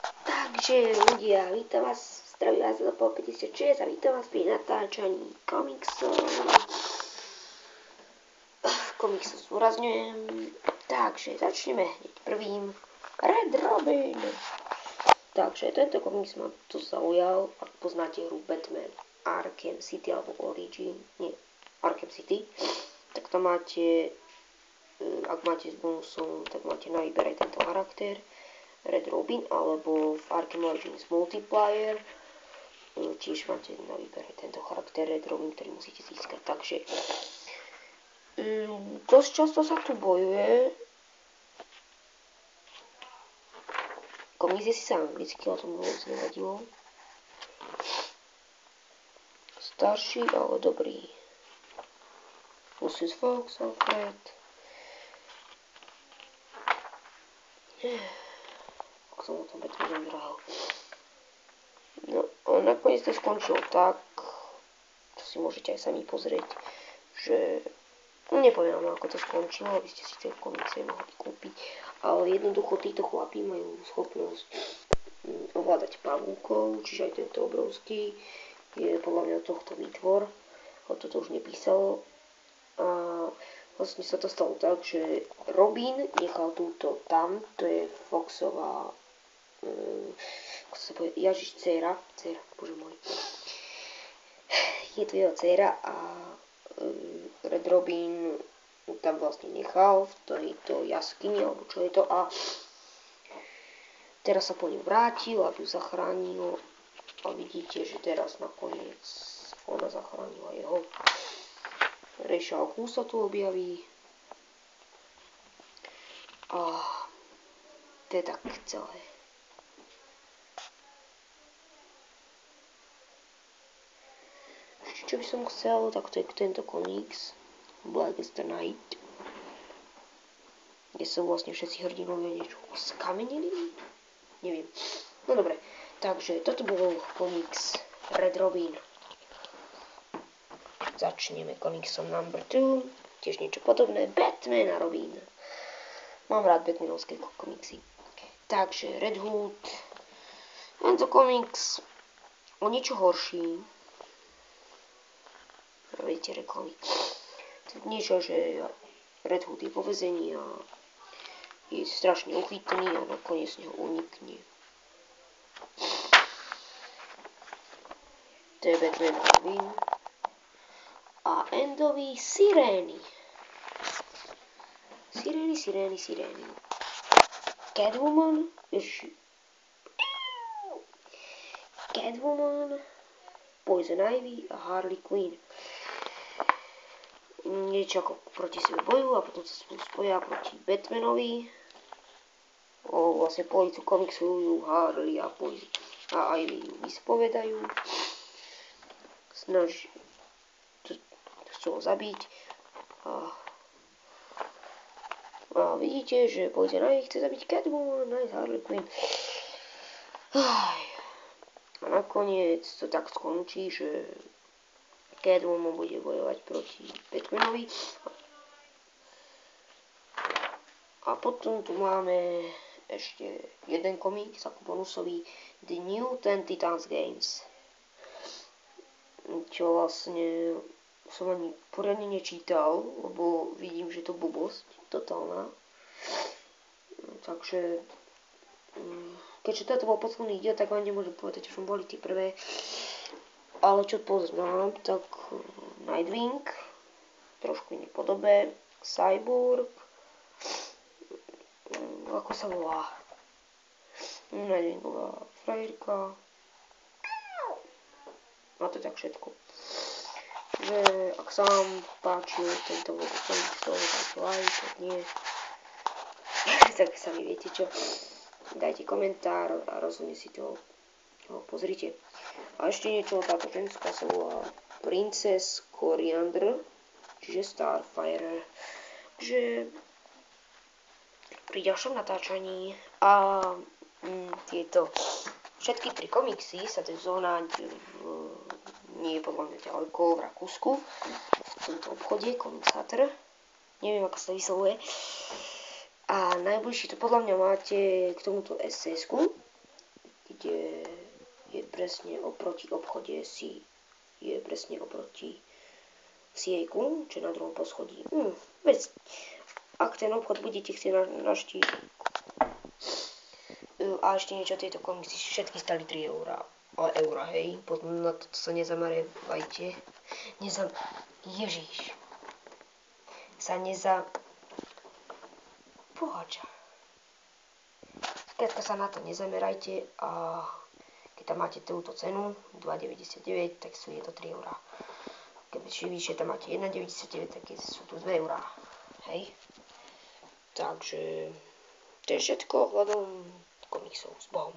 Takže ľudia, vítam vás, zdraví vás za 56 a vítam vás pri natáčaní komiksov. Komiksov zdôrazňujem. Takže začneme hneď prvým. Red Robin. Takže tento komiks ma tu zaujal, ak poznáte hru Batman Arkham City alebo Origin, nie, Arkham City, tak tam máte, ak máte s bonusom, tak máte na výber aj tento charakter. Red Robin, alebo v Arkham Origins Multiplier tiež máte na výber tento charakter Red Robin, ktorý musíte získať. Takže dosť často sa tu bojuje. Komiks je si sa anglicky, o tom vôbec nevadilo. Starší, ale dobrý. Lucius Fox, Alfred. Som o tom Batmanom hral. No, a nakoniec to skončilo tak, čo si môžete aj sami pozrieť, že nepoviem vám, ako to skončilo, aby ste si ten komiks mohli kúpiť, ale jednoducho títo chlapí majú schopnosť ovládať pavúkov, čiže aj tento obrovský je podľa mňa tohto výtvor, ale toto už nepísalo. A vlastne sa to stalo tak, že Robin nechal túto tam, to je Foxová ako sa povie, dcéra, bože môj, je to jeho dcéra a Red Robin tam vlastne nechal v tejto jaskyni, alebo čo je to, a teraz sa po ňu vrátil, aby ju zachránil a vidíte, že teraz nakoniec ona zachránila jeho. Rachel Q sa tu objaví a to je tak celé. Čo by som chcel, tak to je tento komiks Blackest Night, kde sú vlastne všetci hrdinovia niečo skamenili? Neviem. No dobre, takže toto bol komiks Red Robin. Začneme komiksom number 2, tiež niečo podobné, Batman a Robin. Mám rád Batmanovské komiksy. Takže Red Hood, tento komiks o niečo horší. Viete, reklamy. Niečo, že Red Hood je vo väzení a je strašne uchytný a nakoniec z neho unikne. To je Batman a Robin. A endoví sirény. Sirény. Catwoman, Poison Ivy a Harley Quinn. Niečo ako proti sebe bojujú a potom sa spolu spoja proti Batmanovi. Vlastne polovicu komiksu Harley a Ivy vyspovedajú. Chcú ho zabiť. A vidíte, že Poison Ivy chce zabiť Catwoman aj Harley Quinn. A nakoniec to tak skončí, že Catwoman bude bojovať proti Batmanovi. A potom tu máme ešte jeden komiks ako bonusový The New Teen Titans Games. Čo vlastne som ani poriadne nečítal, lebo vidím, že to blbosť totálna. Takže keďže toto bol posledný diel, tak vám nemôžem povedať, čo boli tie prvé. Ale čo poznám, tak Nightwing, trošku iný podobe, Cyborg, ako sa volá, Nightwingová frajerka, a to je tak všetko. Že ak sa vám páčil tento komiksov, dajte like, ak nie, tak sami viete čo, dajte komentár a rozhodne si to pozrite. A ešte niečo, táto ženská sa volá Princess Coriander, čiže Starfire. Takže pri ďalšom natáčaní a tieto všetky tri komiksy sa dajú zohnať nie je podľa mňa ďaleko, v Rakúsku, v tomto obchode, Comics-Hatter. Neviem, ako sa vyslovuje. A najbližšie to podľa mňa máte k tomuto SS-ku. kde je presne oproti obchode je presne oproti Siejku, čo je na druhom poschodí. Ak ten obchod budete chcieť navštíviť. A ešte niečo, tieto komiksy všetky stali 3 eurá. Eura, hej, potom na to sa nezamerevajte. Ježiš. Pohača. Skrátka sa na to nezamerajte a keď tam máte túto cenu 2,99, tak je to 3 eurá. Keď vyššie tam máte 1,99, tak sú tu 2 eurá. Hej. Takže to je všetko ohľadom komiksov s Bohom.